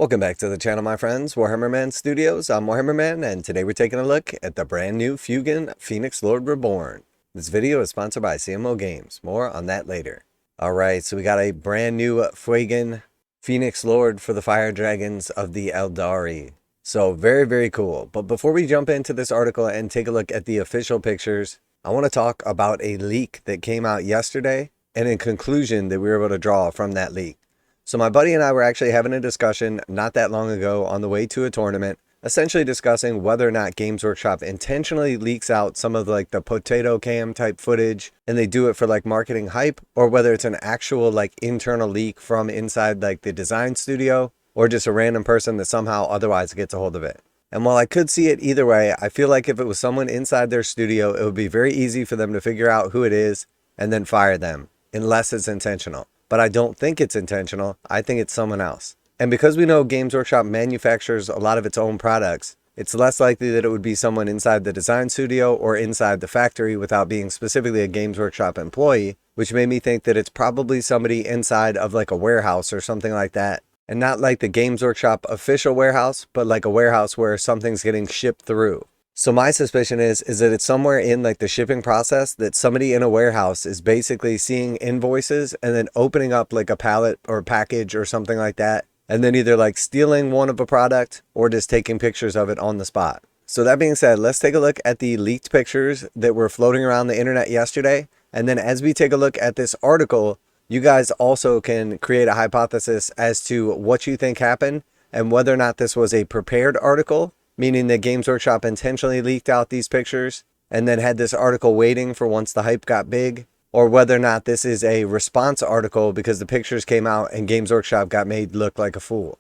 Welcome back to the channel, my friends. Warhammer Man Studios. I'm Warhammer Man, and today we're taking a look at the brand new Fuegan Fire Lord Reborn. This video is sponsored by CMO Games. More on that later. Alright, so we got a brand new Fuegan Fire Lord for the Fire Dragons of the Aeldari. So very, very cool. But before we jump into this article and take a look at the official pictures, I want to talk about a leak that came out yesterday and a conclusion that we were able to draw from that leak. So my buddy and I were actually having a discussion not that long ago on the way to a tournament, essentially discussing whether or not Games Workshop intentionally leaks out some of like the potato cam type footage and they do it for like marketing hype, or whether it's an actual like internal leak from inside like the design studio, or just a random person that somehow otherwise gets a hold of it. And while I could see it either way, I feel like if it was someone inside their studio, it would be very easy for them to figure out who it is and then fire them, unless it's intentional. But I don't think it's intentional. I think it's someone else. And because we know Games Workshop manufactures a lot of its own products, it's less likely that it would be someone inside the design studio or inside the factory without being specifically a Games Workshop employee, which made me think that it's probably somebody inside of like a warehouse or something like that. And not like the Games Workshop official warehouse, but like a warehouse where something's getting shipped through. So my suspicion is that it's somewhere in like the shipping process that somebody in a warehouse is basically seeing invoices and then opening up like a pallet or package or something like that, and then either like stealing one of a product or just taking pictures of it on the spot. So that being said, let's take a look at the leaked pictures that were floating around the internet yesterday. And then as we take a look at this article, you guys also can create a hypothesis as to what you think happened and whether or not this was a prepared article, meaning that Games Workshop intentionally leaked out these pictures and then had this article waiting for once the hype got big, or whether or not this is a response article because the pictures came out and Games Workshop got made look like a fool.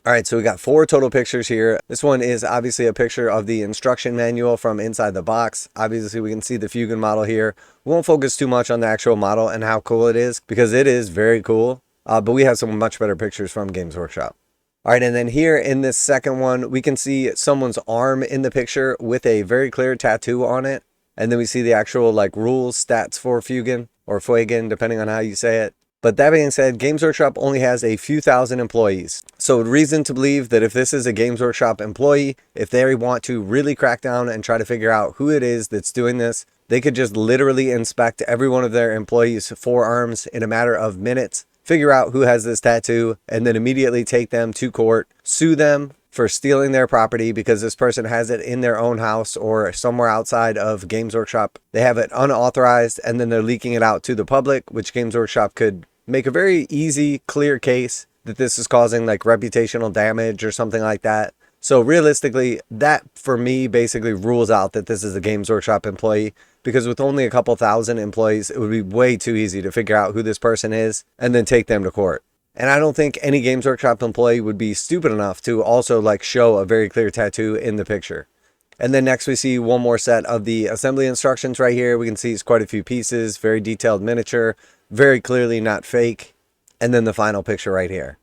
Alright, so we got 4 total pictures here. This one is obviously a picture of the instruction manual from inside the box. Obviously we can see the Fuegan model here. We won't focus too much on the actual model and how cool it is, because it is very cool. But we have some much better pictures from Games Workshop. All right, and then here in this second one, we can see someone's arm in the picture with a very clear tattoo on it. And then we see the actual like rules, stats for Fuegan or Fuegan, depending on how you say it. But that being said, Games Workshop only has a few thousand employees. So reason to believe that if this is a Games Workshop employee, if they want to really crack down and try to figure out who it is that's doing this, they could just literally inspect every one of their employees' forearms in a matter of minutes, figure out who has this tattoo, and then immediately take them to court, sue them for stealing their property because this person has it in their own house or somewhere outside of Games Workshop. They have it unauthorized and then they're leaking it out to the public, which Games Workshop could make a very easy, clear case that this is causing like reputational damage or something like that. So realistically, that for me basically rules out that this is a Games Workshop employee, because with only a couple thousand employees, it would be way too easy to figure out who this person is and then take them to court. And I don't think any Games Workshop employee would be stupid enough to also like show a very clear tattoo in the picture. And then next we see one more set of the assembly instructions right here. We can see it's quite a few pieces, very detailed miniature, very clearly not fake. And then the final picture right here.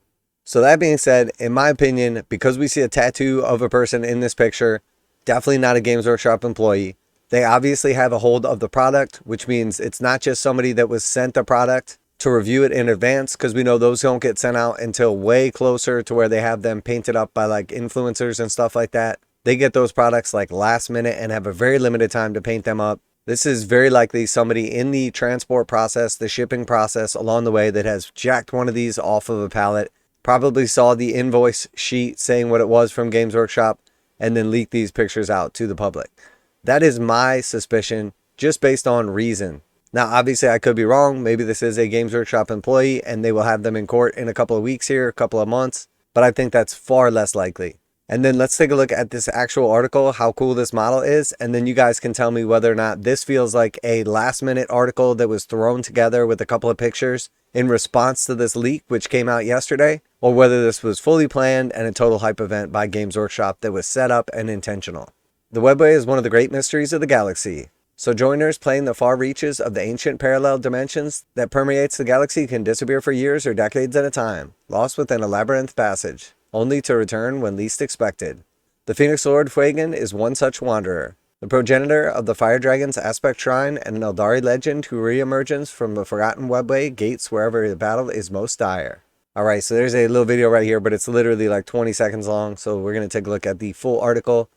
So that being said, in my opinion, because we see a tattoo of a person in this picture, definitely not a Games Workshop employee. They obviously have a hold of the product, which means it's not just somebody that was sent the product to review it in advance, because we know those don't get sent out until way closer to where they have them painted up by like influencers and stuff like that. They get those products like last minute and have a very limited time to paint them up. This is very likely somebody in the transport process, the shipping process along the way, that has jacked one of these off of a pallet, probably saw the invoice sheet saying what it was from Games Workshop, and then leaked these pictures out to the public. That is my suspicion, just based on reason. Now, obviously, I could be wrong. Maybe this is a Games Workshop employee, and they will have them in court in a couple of weeks here, a couple of months. But I think that's far less likely. And then let's take a look at this actual article, how cool this model is. And then you guys can tell me whether or not this feels like a last-minute article that was thrown together with a couple of pictures in response to this leak, which came out yesterday, or whether this was fully planned and a total hype event by Games Workshop that was set up and intentional. The webway is one of the great mysteries of the galaxy. Sojourners playing the far reaches of the ancient parallel dimensions that permeates the galaxy can disappear for years or decades at a time, lost within a labyrinth passage, only to return when least expected. The Phoenix Lord Fuegan is one such wanderer, the progenitor of the Fire Dragon's aspect shrine and an Eldari legend who re-emerges from the forgotten webway gates wherever the battle is most dire. All right, so there's a little video right here, but it's literally like 20 seconds long. So we're going to take a look at the full article.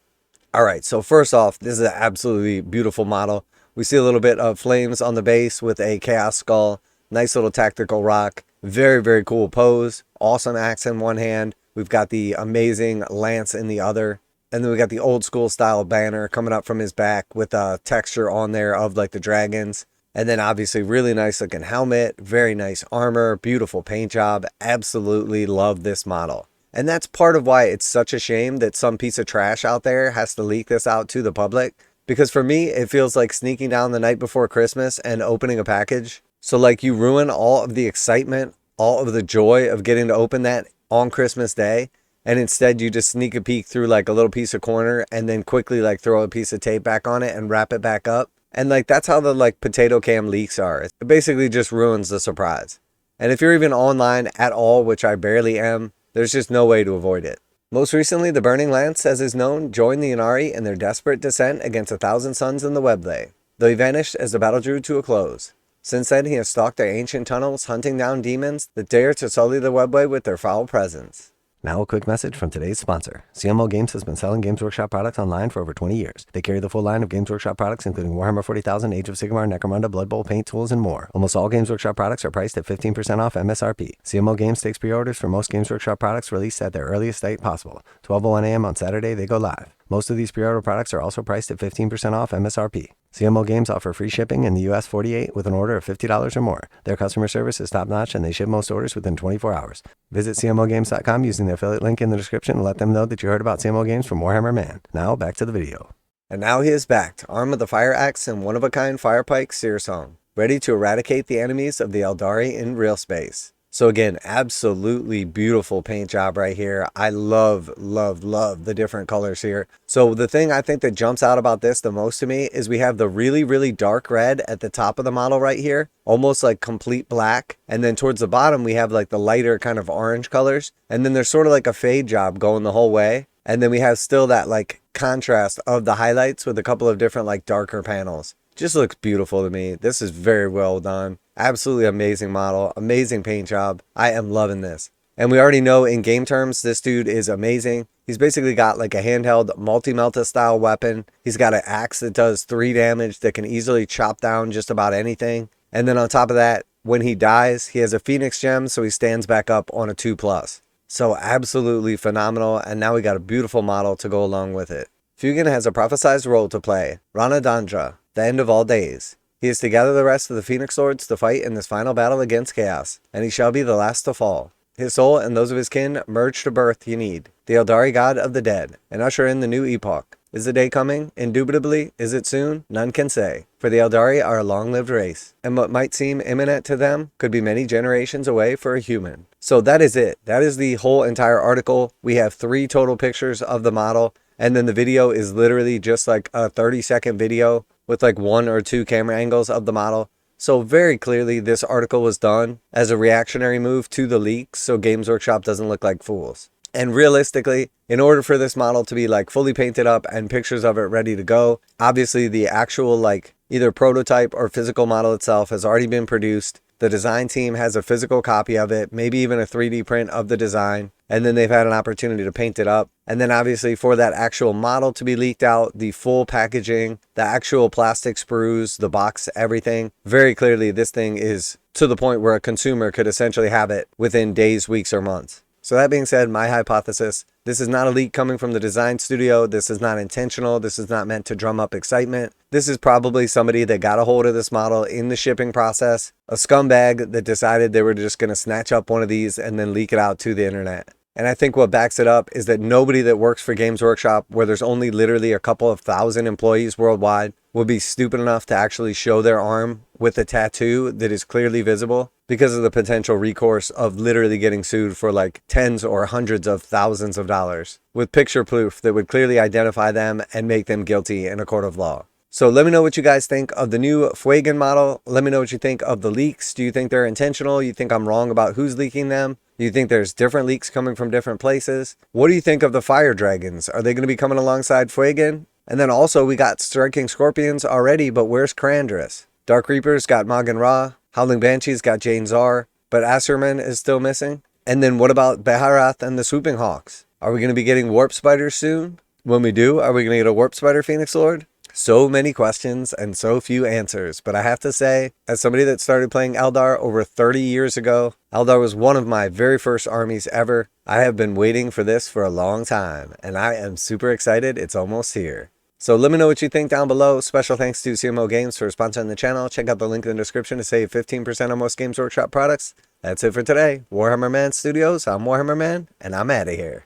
All right, so first off, this is an absolutely beautiful model. We see a little bit of flames on the base with a chaos skull. Nice little tactical rock. Very, very cool pose. Awesome axe in one hand. We've got the amazing lance in the other. And then we got the old school style banner coming up from his back with a texture on there of like the dragons. And then obviously really nice looking helmet, very nice armor, beautiful paint job. Absolutely love this model. And that's part of why it's such a shame that some piece of trash out there has to leak this out to the public. Because for me, it feels like sneaking down the night before Christmas and opening a package. So like you ruin all of the excitement, all of the joy of getting to open that on Christmas Day. And instead you just sneak a peek through like a little piece of corner and then quickly like throw a piece of tape back on it and wrap it back up. And like that's how the like potato cam leaks are. It basically just ruins the surprise. And if you're even online at all, which I barely am, there's just no way to avoid it. Most recently, the Burning Lance, as is known, joined the Aeldari in their desperate descent against 1,000 suns in the Webley, though he vanished as the battle drew to a close. Since then, he has stalked their ancient tunnels, hunting down demons that dare to sully the Webley with their foul presence. Now a quick message from today's sponsor. CMO Games has been selling Games Workshop products online for over 20 years. They carry the full line of Games Workshop products, including Warhammer 40,000, Age of Sigmar, Necromunda, Blood Bowl, paint tools, and more. Almost all Games Workshop products are priced at 15% off MSRP. CMO Games takes pre-orders for most Games Workshop products released at their earliest date possible. 12:01 a.m. on Saturday, they go live. Most of these pre-order products are also priced at 15% off MSRP. CMO Games offer free shipping in the US 48 with an order of $50 or more. Their customer service is top-notch and they ship most orders within 24 hours. Visit CMOGames.com using the affiliate link in the description and let them know that you heard about CMO Games from Warhammer Man. Now back to the video. And now he is back, armed with a fire axe and one-of-a-kind fire pike Searsong, ready to eradicate the enemies of the Aeldari in real space. So again, absolutely beautiful paint job right here. I love, love, love the different colors here. So the thing I think that jumps out about this the most to me is we have the really, really dark red at the top of the model right here, almost like complete black. And then towards the bottom, we have like the lighter kind of orange colors. And then there's sort of like a fade job going the whole way. And then we have still that like contrast of the highlights with a couple of different like darker panels. Just looks beautiful to me. This is very well done. Absolutely amazing model, amazing paint job. I am loving this. And we already know in game terms, this dude is amazing. He's basically got like a handheld multi-melta style weapon. He's got an axe that does 3 damage that can easily chop down just about anything. And then on top of that, when he dies, he has a Phoenix gem, so he stands back up on a 2+. So absolutely phenomenal. And now we got a beautiful model to go along with it. Fuegan has a prophesized role to play, Ranadandra, the end of all days. He is to gather the rest of the Phoenix Lords to fight in this final battle against chaos, and he shall be the last to fall. His soul and those of his kin merge to birth Yenid, the Aeldari god of the dead, and usher in the new epoch. Is the day coming? Indubitably. Is it soon? None can say. For the Aeldari are a long-lived race, and what might seem imminent to them could be many generations away for a human. So that is it. That is the whole entire article. We have 3 total pictures of the model, and then the video is literally just like a 30-second video with like 1 or 2 camera angles of the model. So very clearly this article was done as a reactionary move to the leaks so Games Workshop doesn't look like fools. And realistically, in order for this model to be like fully painted up and pictures of it ready to go, obviously the actual like either prototype or physical model itself has already been produced. The design team has a physical copy of it, maybe even a 3D print of the design, and then they've had an opportunity to paint it up. And then obviously for that actual model to be leaked out, the full packaging, the actual plastic sprues, the box, everything, very clearly this thing is to the point where a consumer could essentially have it within days, weeks, or months. So that being said, my hypothesis, this is not a leak coming from the design studio. This is not intentional. This is not meant to drum up excitement. This is probably somebody that got a hold of this model in the shipping process, a scumbag that decided they were just going to snatch up one of these and then leak it out to the internet. And I think what backs it up is that nobody that works for Games Workshop, where there's only literally a couple of thousand employees worldwide, will be stupid enough to actually show their arm with a tattoo that is clearly visible because of the potential recourse of literally getting sued for like tens or hundreds of thousands of dollars with picture proof that would clearly identify them and make them guilty in a court of law. So let me know what you guys think of the new Fuegan model. Let me know what you think of the leaks. Do you think they're intentional? You think I'm wrong about who's leaking them? Do you think there's different leaks coming from different places? What do you think of the fire dragons? Are they going to be coming alongside Fuegan? And then also we got striking scorpions already, but where's Crandris? Dark Reapers got Magan Ra. Howling Banshees got Jane Zar, but Asserman is still missing. And then what about Baharath and the Swooping Hawks? Are we going to be getting warp spiders soon? When we do, are we going to get a warp spider Phoenix Lord? So many questions and so few answers, but I have to say, as somebody that started playing Eldar over 30 years ago, Eldar was one of my very first armies ever. I have been waiting for this for a long time, and I am super excited it's almost here. So let me know what you think down below. Special thanks to CMO Games for sponsoring the channel. Check out the link in the description to save 15% on most Games Workshop products. That's it for today. Warhammer Man Studios, I'm Warhammer Man, and I'm out of here.